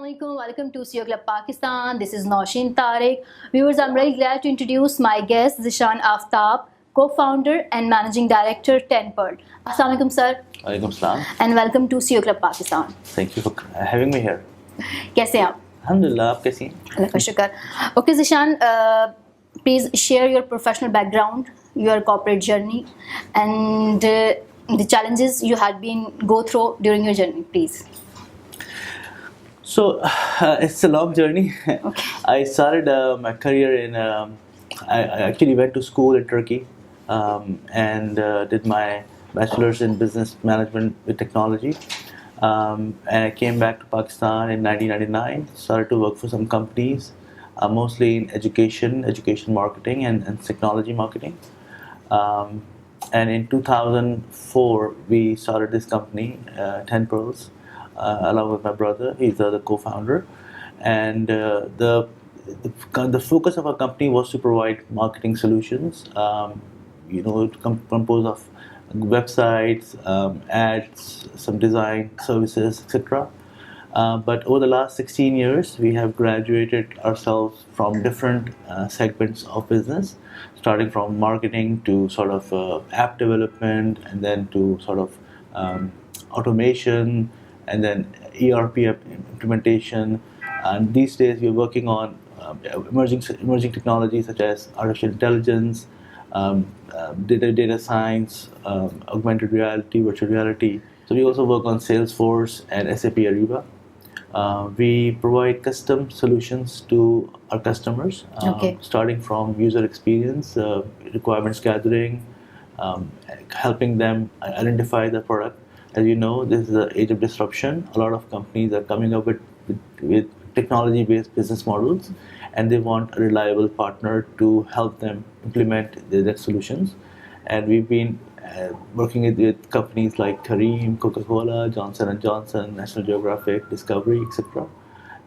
Assalamualaikum, welcome to CEO Club Pakistan. This is Nausheen Tariq. Viewers, I'm very glad to introduce my guest, Zeeshan Aftab, co-founder and managing director, 10Pearls. Assalamualaikum, sir. Walaikum salam. And welcome to CEO Club Pakistan. Thank you for having me here. कैसे हैं आप? Alhamdulillah, आप कैसी हैं? अल्लाह का शुक्र. Okay, Zeeshan, please share your professional background, your corporate journey, and the challenges you had been go through during your journey, please. So, it's a long journey. Okay. I started my career in, I actually went to school in Turkey and did my bachelor's in business management with technology. And I came back to Pakistan in 1999, started to work for some companies, mostly in education marketing and technology marketing. And in 2004, we started this company, 10Pearls, along with my brother. He's the co-founder. And the focus of our company was to provide marketing solutions, composed of websites, ads, some design services, etc. But over the last 16 years, we have graduated ourselves from different segments of business, starting from marketing to sort of app development, and then to sort of automation, and then ERP implementation. And these days, we're working on emerging technologies such as artificial intelligence, data science, augmented reality, virtual reality. So we also work on Salesforce and SAP Ariba. We provide custom solutions to our customers, starting from user experience, requirements gathering, helping them identify the product. As you know, this is the age of disruption. A lot of companies are coming up with technology-based business models, and they want a reliable partner to help them implement their solutions. And we've been working with companies like Kareem, Coca-Cola, Johnson & Johnson, National Geographic, Discovery, etc.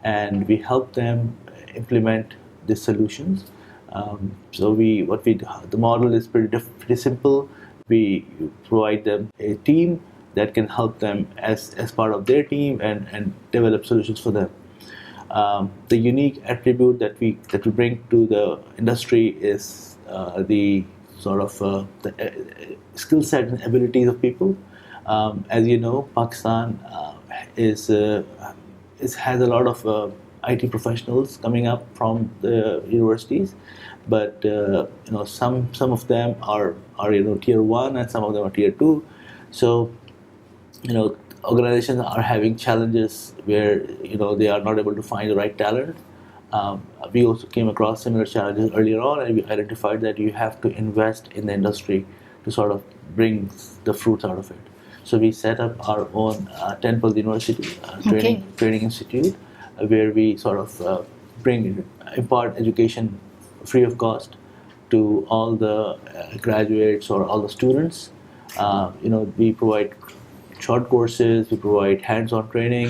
And we help them implement these solutions. The model is pretty simple. We provide them a team that can help them as part of their team and develop solutions for them. The unique attribute that we bring to the industry is the sort of the skill set and abilities of people. As you know, Pakistan has a lot of IT professionals coming up from the universities, but some of them are tier 1 and some of them are tier 2. So organizations are having challenges where they are not able to find the right talent. We also came across similar challenges earlier on, and we identified that you have to invest in the industry to sort of bring the fruits out of it. So we set up our own 10Pearls University, training institute, where we sort of impart education free of cost to all the graduates or all the students. We provide short courses, we provide hands-on training,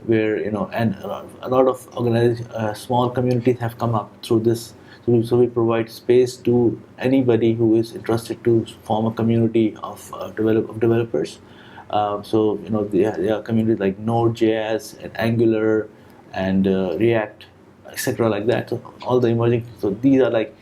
where and a lot of small communities have come up through this. So we provide space to anybody who is interested to form a community of developers. There are communities like Node.js and Angular and React, etc. like that. So all the emerging. So these are like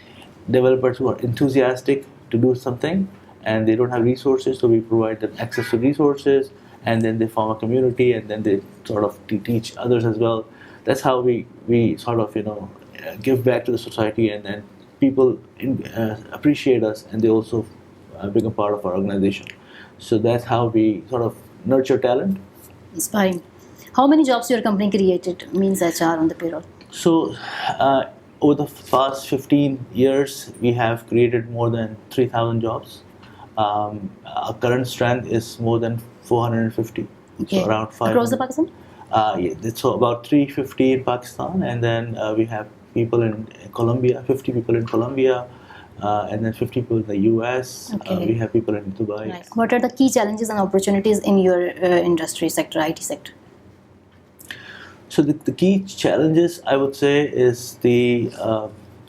developers who are enthusiastic to do something, and they don't have resources, so we provide them access to resources, and then they form a community, and then they sort of teach others as well. That's how we sort of give back to the society, and then people appreciate us, and they also become part of our organization. So that's how we sort of nurture talent. Inspiring. How many jobs your company created, means HR on the payroll? So over the past 15 years, we have created more than 3,000 jobs. Our current strength is more than 450. Okay. So around 500. Across the Pakistan? So about 350 in Pakistan, and then we have people in Colombia, 50 people in Colombia, and then 50 people in the US. Okay. We have people in Dubai. Nice. What are the key challenges and opportunities in your industry sector, IT sector? So the key challenges, I would say, is the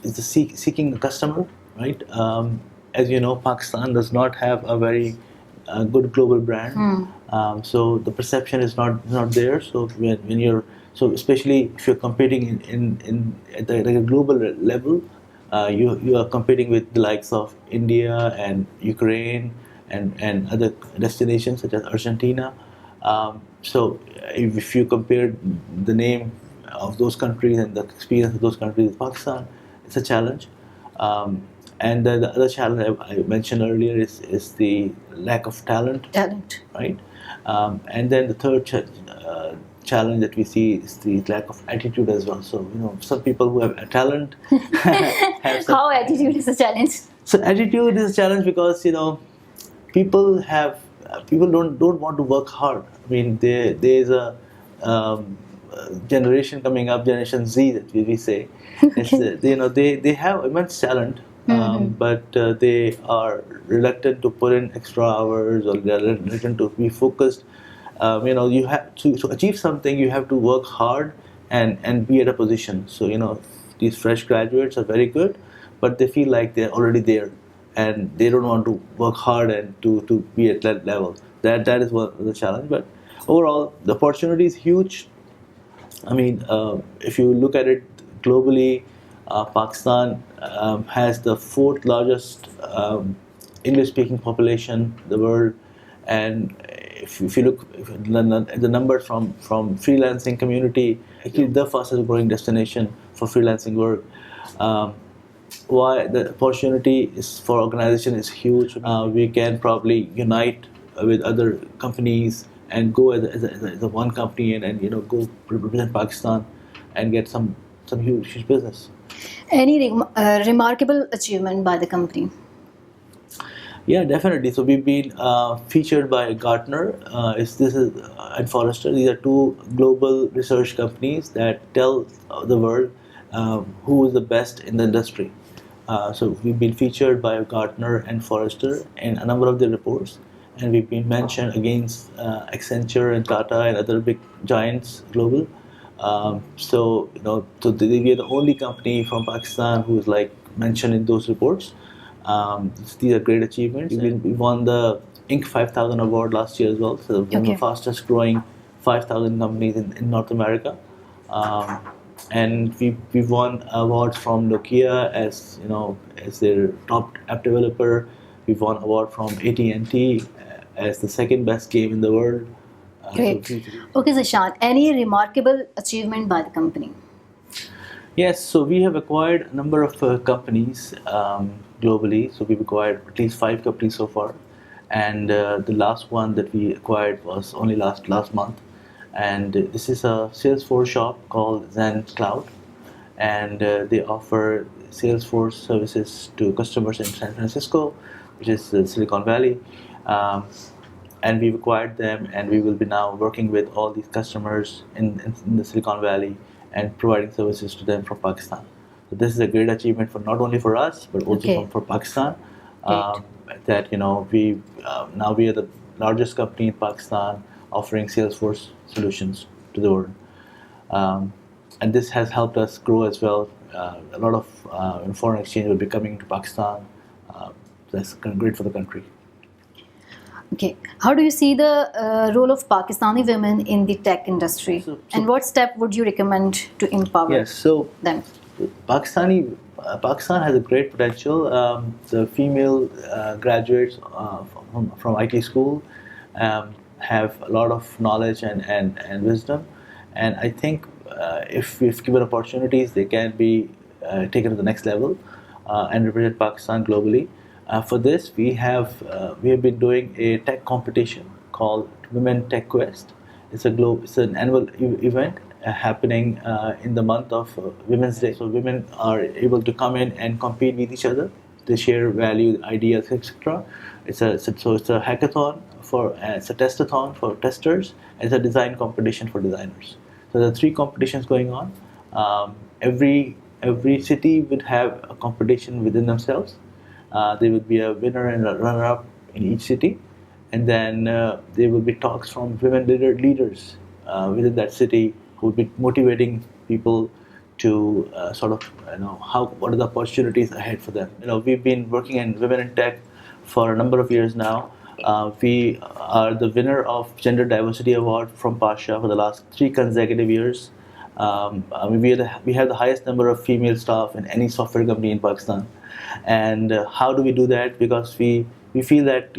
seeking a customer, right? As you know, Pakistan does not have a very good global brand. So the perception is not there. So when you're So especially if you're competing at a global level, you are competing with the likes of India and Ukraine and other destinations such as Argentina. So if you compare the name of those countries and the experience of those countries with Pakistan, it's a challenge. Um, and the other challenge I mentioned earlier is the lack of talent, Talent. right? And then the third challenge that we see is the lack of attitude as well. So some people who have a talent have some. How attitude is a challenge? So attitude is a challenge because people don't want to work hard. I mean, there's a generation coming up, Generation Z that we say. It's, they have immense talent, but they are reluctant to put in extra hours, or they're reluctant to be focused. You have to achieve something. You have to work hard and be at a position. So these fresh graduates are very good, but they feel like they're already there, and they don't want to work hard and to be at that level. That is one of the challenge. But overall, the opportunity is huge. I mean, if you look at it globally, Pakistan has the fourth largest English-speaking population in the world, and if you look at the numbers from freelancing community, actually the fastest growing destination for freelancing work. Why the opportunity is for organization is huge. We can probably unite with other companies and go as a one company and go represent Pakistan and get some huge business. Any remarkable achievement by the company? Yeah, definitely. So we've been featured by Gartner, and Forrester. These are two global research companies that tell the world who is the best in the industry. So we've been featured by Gartner and Forrester in a number of their reports, and we've been mentioned against Accenture and Tata and other big giants global. So we are the only company from Pakistan who is like mentioned in those reports. These are great achievements. We won the Inc. 5000 award last year as well. So one of the fastest growing 5,000 companies in North America. And we won awards from Nokia as their top app developer. We've won award from AT&T as the second best game in the world. Great. Okay, Zeeshan, any remarkable achievement by the company? Yes, so we have acquired a number of companies globally. So we've acquired at least 5 companies so far, and the last one that we acquired was only last month. And this is a Salesforce shop called Zen Cloud, and they offer Salesforce services to customers in San Francisco, which is Silicon Valley. And we've acquired them, and we will be now working with all these customers in the Silicon Valley and providing services to them from Pakistan. So this is a great achievement for not only for us but also for Pakistan. That we now we are the largest company in Pakistan offering Salesforce solutions to the world, and this has helped us grow as well. A lot of foreign exchange will be coming to Pakistan. That's great for the country. Okay, how do you see the role of Pakistani women in the tech industry, and what step would you recommend to empower them? Pakistan has a great potential. The female graduates from IT school have a lot of knowledge and wisdom, and I think if given opportunities, they can be taken to the next level and represent Pakistan globally. For this, we have been doing a tech competition called Women Tech Quest. It's an annual event happening in the month of Women's Day. So women are able to come in and compete with each other. They share value, ideas, etc. It's a hackathon it's a testathon for testers. It's a design competition for designers. So there are 3 competitions going on. Every city would have a competition within themselves. There will be a winner and a runner-up in each city, and then there will be talks from women leaders within that city who will be motivating people to what are the opportunities ahead for them. We've been working in women in tech for a number of years now. We are the winner of Gender Diversity Award from Pasha for the last 3 consecutive years. I mean, we have the highest number of female staff in any software company in Pakistan. And how do we do that? Because we feel that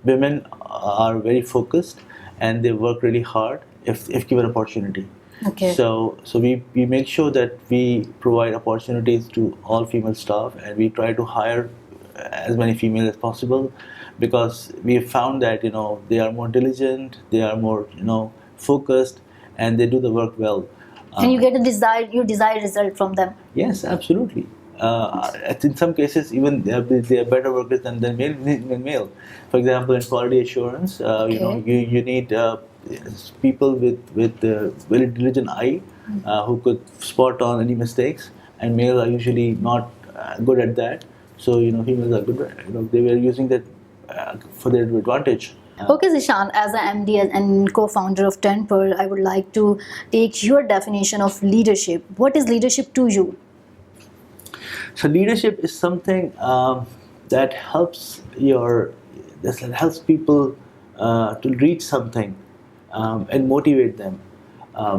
women are very focused and they work really hard if given opportunity. Okay. So we make sure that we provide opportunities to all female staff, and we try to hire as many females as possible, because we have found that they are more diligent, they are more focused, and they do the work well. And you get your desired result from them. Yes, absolutely. In some cases, even they are better workers than male. For example, in quality assurance, you need people with very diligent eye who could spot on any mistakes, and males are usually not good at that. So females are good. They were using that for their advantage. Okay, Zeeshan, as an MD and co-founder of 10Pearl, I would like to take your definition of leadership. What is leadership to you? So leadership is something that helps people to reach something and motivate them.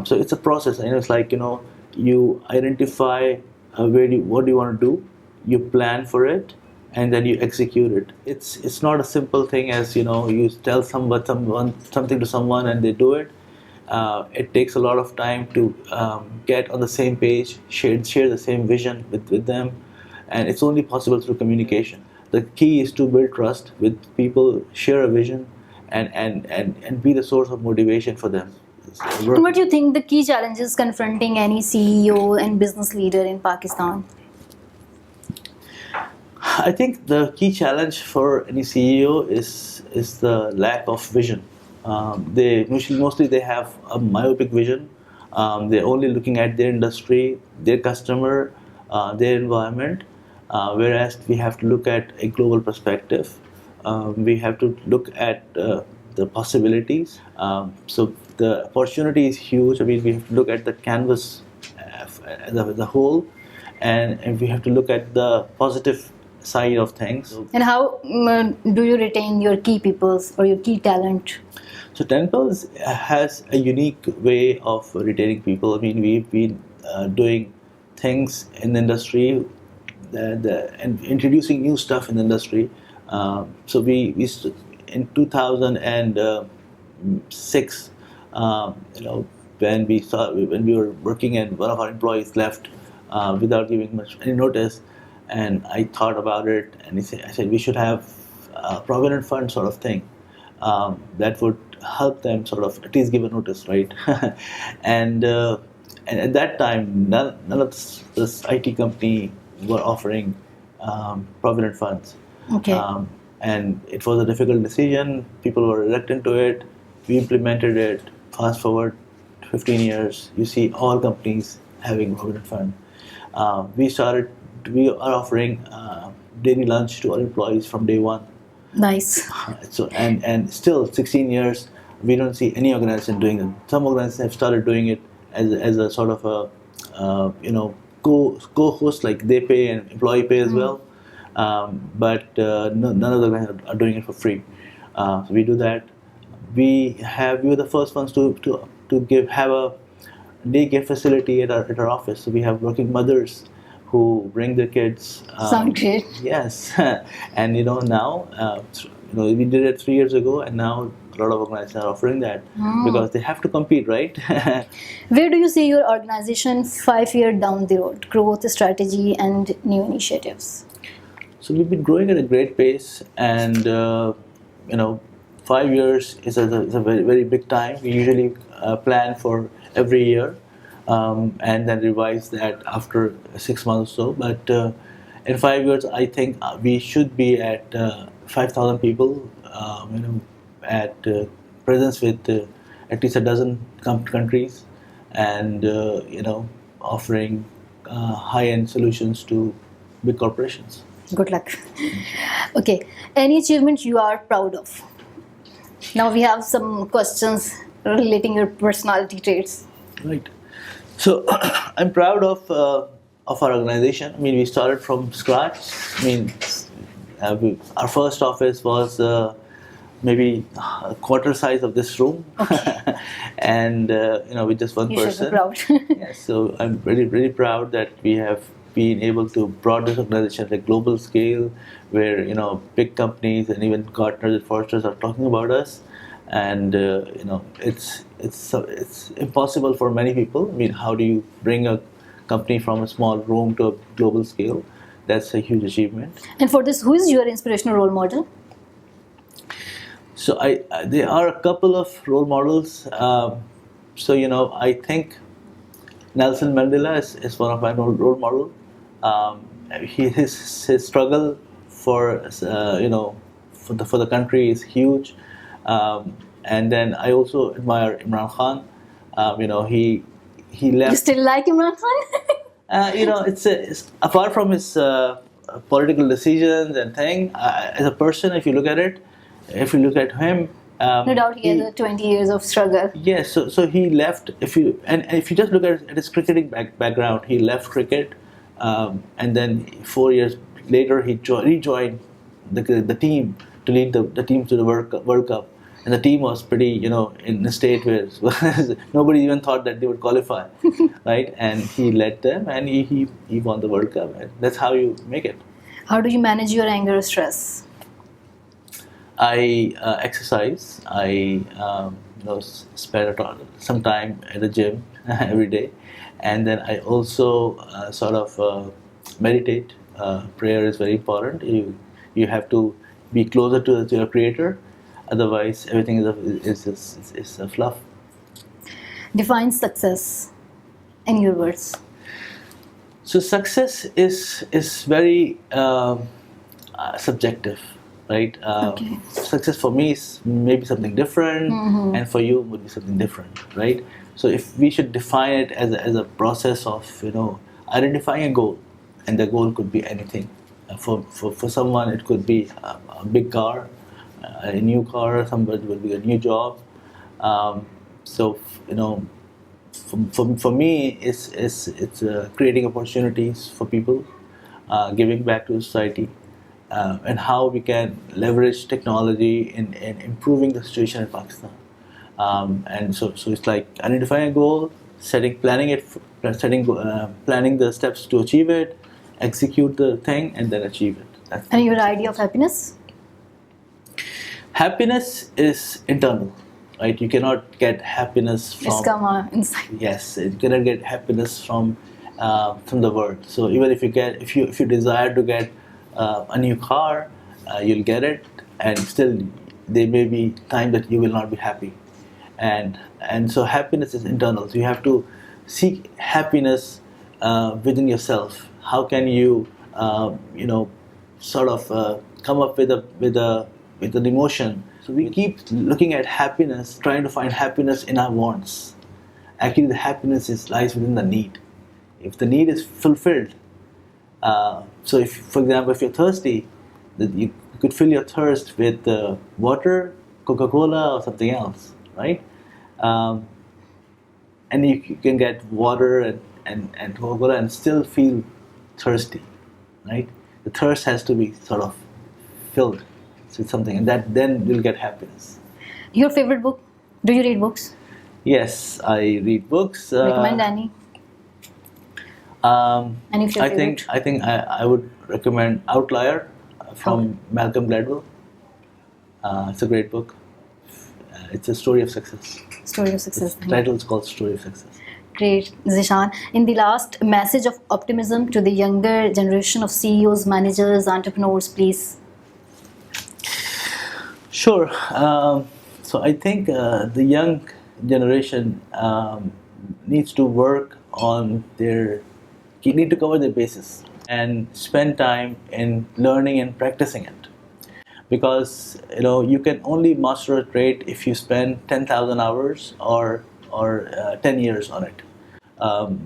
So it's a process. It's like you identify what do you want to do, you plan for it, and then you execute it. It's not a simple thing as you tell something to someone and they do it. It takes a lot of time to get on the same page, share the same vision with them, and it's only possible through communication. The key is to build trust with people, share a vision, and be the source of motivation for them. And what do you think the key challenges confronting any CEO and business leader in Pakistan? I think the key challenge for any CEO is the lack of vision. They mostly they have a myopic vision. They're only looking at their industry, their customer, their environment. Whereas we have to look at a global perspective. We have to look at the possibilities. So the opportunity is huge. I mean, we have to look at the canvas as a whole, and we have to look at the positive side of things. And how do you retain your key peoples or your key talent? So 10Pearls has a unique way of retaining people. I mean, we've been doing things in the industry and introducing new stuff in the industry. So we in 2006, when we were working and one of our employees left without giving much any notice, and I thought about it, and I said we should have a provident fund sort of thing that would help them sort of at least give a notice, right? and at that time, none of this IT company were offering provident funds. Okay. And it was a difficult decision. People were reluctant to it. We implemented it. Fast forward 15 years, you see all companies having provident fund. We are offering daily lunch to all employees from day one. Nice. So and still 16 years, we don't see any organization doing it. Some organizations have started doing it as a sort of a co-host, like they pay and employee pay as well. But none of the guys are doing it for free. So we do that. We were the first ones to have a daycare facility at our office. So we have working mothers who bring their kids. Sound great. Yes, and now we did it 3 years ago, and now a lot of organizations are offering that because they have to compete, right? Where do you see your organization 5 years down the road? Growth strategy and new initiatives. So we've been growing at a great pace, and 5 years is a very, very big time. We usually plan for every year. And then revise that after 6 months or so. But in 5 years, I think we should be at 5,000 people, at presence with at least a dozen countries, and offering high-end solutions to big corporations. Good luck. Okay, any achievement you are proud of? Now we have some questions relating your personality traits. Right. So I'm proud of our organization. I mean, we started from scratch. I mean, our first office was maybe a quarter size of this room, and with just one You person. should be proud. Yes, so I'm really, really proud that we have been able to broaden this organization at a global scale, where big companies and even Gartner and Forresters are talking about us, and it's impossible for many people. I mean, how do you bring a company from a small room to a global scale? That's a huge achievement. And for this, who is your inspirational role model? So there are a couple of role models. I think Nelson Mandela is one of my role models. His struggle for for the country is huge, and then I also admire Imran Khan. He left. You still like Imran Khan? It's apart from his political decisions and thing. As a person, if you look at him, No doubt he has 20 years of struggle. yes. So he left. If you just look at his cricketing background, he left cricket, and then 4 years later he rejoined the team to lead the team to the World Cup. And the team was pretty, in a state where nobody even thought that they would qualify, right? And he led them, and he won the World Cup. And that's how you make it. How do you manage your anger or stress? I exercise. I spend some time at the gym every day, and then I also meditate. Prayer is very important. You have to be closer to your Creator. Otherwise, everything is a fluff. Define success in your words. So success is very subjective, right? Okay. Success for me is maybe something different, and for you would be something different, right? So if we should define it as a process of identifying a goal, and the goal could be anything. For someone, it could be a big car, a new car. Somebody will be a new job. For me, it's creating opportunities for people, giving back to society, and how we can leverage technology in improving the situation in Pakistan. And so it's like identifying a goal, planning the steps to achieve it, execute the thing, and then achieve it. And your idea of happiness? Happiness is internal, right? You cannot get happiness from. It's come inside. Yes, you cannot get happiness from the world. So even if you desire to get a new car, you'll get it, and still there may be time that you will not be happy, and so happiness is internal. So you have to seek happiness within yourself. How can you come up with an emotion? So we keep looking at happiness, trying to find happiness in our wants. Actually, the happiness lies within the need. If the need is fulfilled, so if, for example, if you're thirsty, you could fill your thirst with water, Coca-Cola, or something else, right? And you can get water and Coca-Cola and still feel thirsty, right? The thirst has to be sort of filled with something, and then you'll get happiness. Your favorite book? Do you read books? Yes, I read books. Recommend any? Any of your favorite? I think I would recommend Outlier from Malcolm Gladwell. It's a great book. It's a story of success. Story of success. The title is called Story of Success. Great, Zeeshan. In the last, message of optimism to the younger generation of CEOs, managers, entrepreneurs, please. Sure. So I think the young generation needs to work on need to cover their bases and spend time in learning and practicing it. Because you can only master a trade if you spend 10,000 hours or 10 years on it.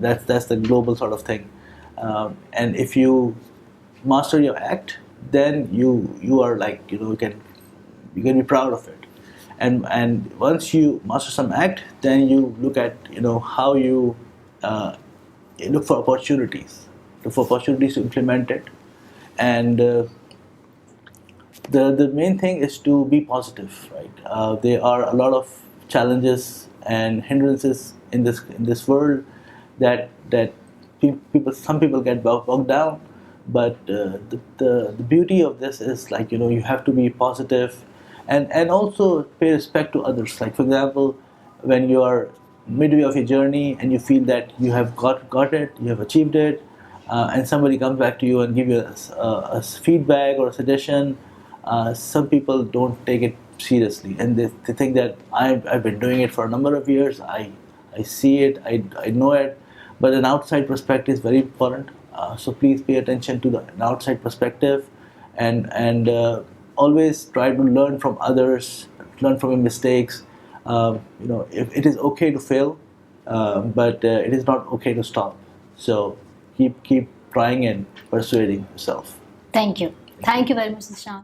That's the global sort of thing. And if you master your act, then you are like you can be proud of it. And once you master some act, then you look at how you look for opportunities to implement it, and the main thing is to be positive, right? There are a lot of challenges and hindrances in this world that people, some people get bogged down, but the beauty of this is, like, you have to be positive, and also pay respect to others. Like, for example, when you are midway of your journey and you feel that you have got it, you have achieved it, and somebody comes back to you and give you a feedback or a suggestion, some people don't take it seriously, and they think that I've been doing it for a number of years. I see it, I know it, but an outside perspective is very important. So please pay attention to an outside perspective, and always try to learn from others, learn from your mistakes. It is okay to fail, but it is not okay to stop. So keep trying and persuading yourself. Thank you. Thank you very much, Zeeshan.